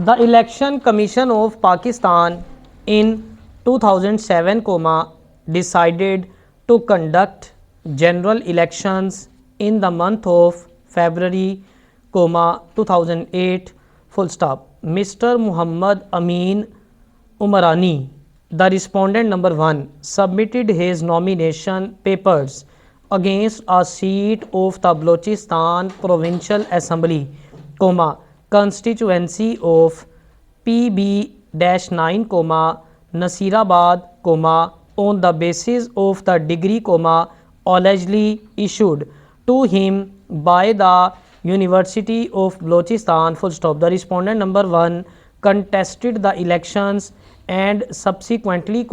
The Election Commission of Pakistan in 2007, decided to conduct general elections in the month of February, 2008, full stop. Mr. Muhammad Amin Umarani, the respondent number 1, submitted his nomination papers against a seat of the Balochistan Provincial Assembly, constituency of PB-9, Nasirabad, on the basis of the degree, allegedly issued to him by the University of Balochistan, full stop. The respondent number 1 contested the elections and subsequently,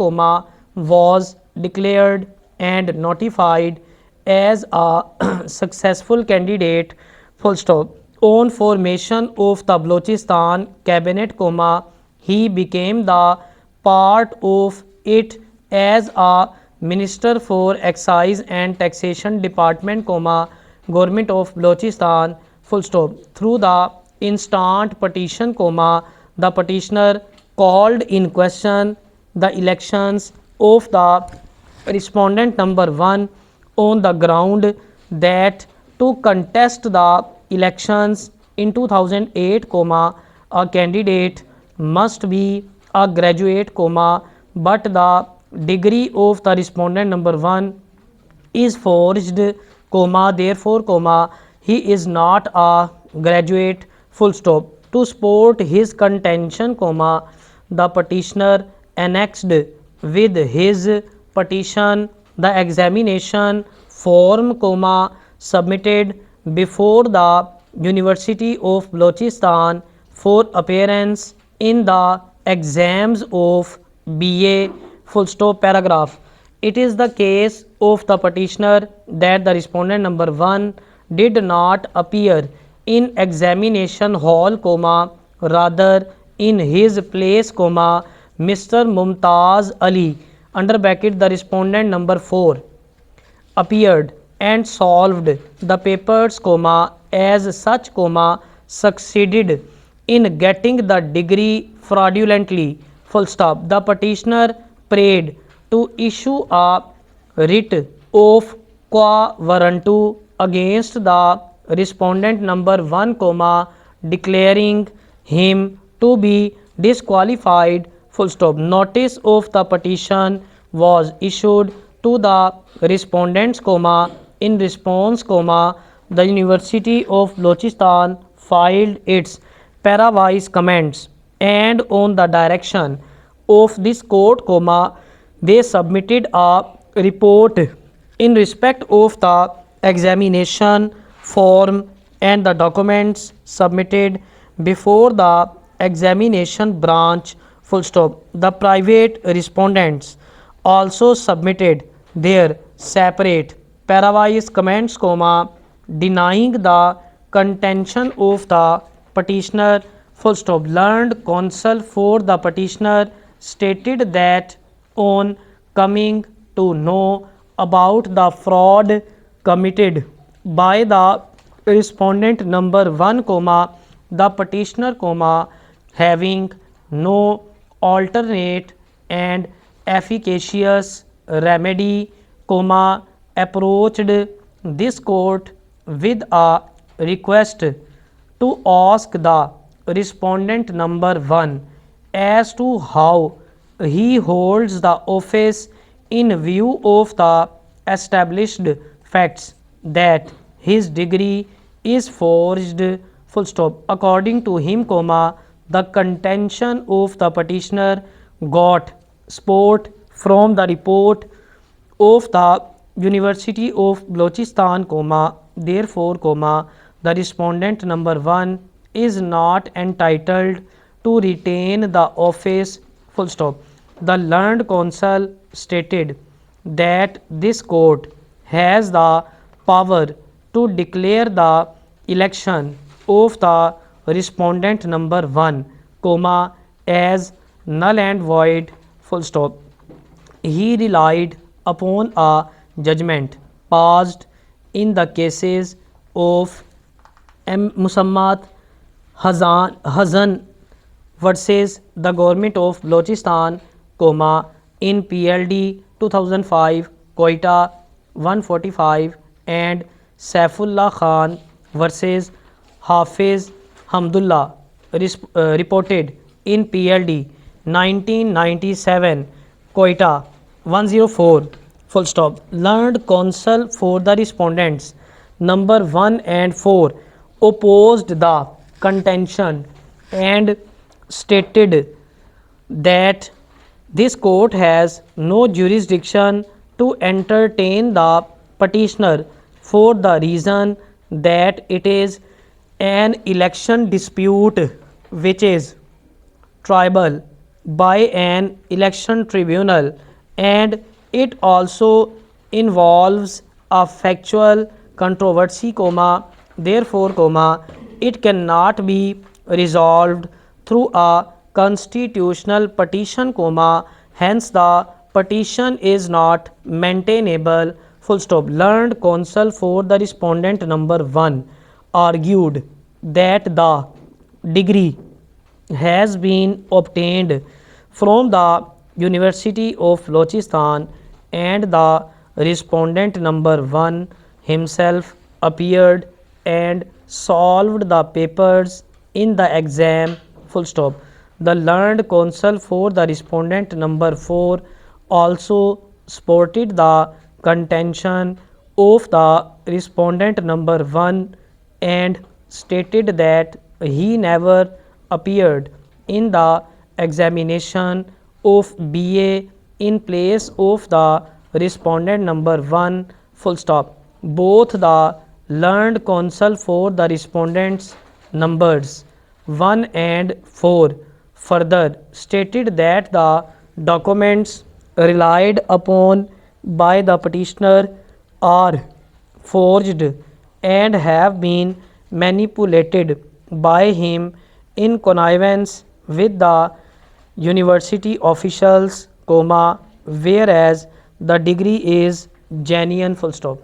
was declared and notified as a successful candidate, full stop. On formation of the Balochistan cabinet, he became the part of it as a minister for excise and taxation department, government of Balochistan, full stop. Through the instant petition, the petitioner called in question the elections of the respondent number 1 on the ground that to contest the elections in 2008, a candidate must be a graduate, but the degree of the respondent number 1 is forged, therefore, he is not a graduate, full stop. To support his contention, the petitioner annexed with his petition the examination form, submitted before the University of Balochistan for appearance in the exams of BA, full stop. Paragraph. It is the case of the petitioner that the respondent number 1 did not appear in examination hall, rather in his place, Mr. Mumtaz Ali, under bracket the respondent number 4, appeared and solved the papers, as such, succeeded in getting the degree fraudulently, full stop. The petitioner prayed to issue a writ of quo warranto against the respondent number 1, declaring him to be disqualified, full stop. Notice of the petition was issued to the respondents, in response, the University of Balochistan filed its parawise comments, and on the direction of this court, they submitted a report in respect of the examination form and the documents submitted before the examination branch, full stop. The private respondents also submitted their separate parawise comments, denying the contention of the petitioner, full stop. Learned counsel for the petitioner stated that on coming to know about the fraud committed by the respondent number 1, the petitioner, having no alternate and efficacious remedy, approached this court with a request to ask the respondent number 1 as to how he holds the office in view of the established facts that his degree is forged, full stop. According to him, the contention of the petitioner got support from the report of the University of Balochistan, therefore, the respondent number 1 is not entitled to retain the office, full stop. The learned counsel stated that this court has the power to declare the election of the respondent number 1, as null and void, full stop. He relied upon a judgment passed in the cases of Musammat Hazan versus the government of Balochistan, in PLD 2005, Quetta 145, and Saifullah Khan versus Hafiz Hamdullah, reported in PLD 1997, Quetta 104, full stop. Learned counsel for the respondents number 1 and 4 opposed the contention and stated that this court has no jurisdiction to entertain the petitioner for the reason that it is an election dispute which is tribal by an election tribunal, and it also involves a factual controversy, therefore, it cannot be resolved through a constitutional petition, hence the petition is not maintainable, full stop. Learned counsel for the respondent number 1 argued that the degree has been obtained from the University of Balochistan, and the respondent number 1 himself appeared and solved the papers in the exam, full stop. The learned counsel for the respondent number 4 also supported the contention of the respondent number 1 and stated that he never appeared in the examination of BA in place of the respondent number 1, full stop. Both the learned counsel for the respondents numbers 1 and 4 further stated that the documents relied upon by the petitioner are forged and have been manipulated by him in connivance with the university officials, whereas the degree is genuine, full stop.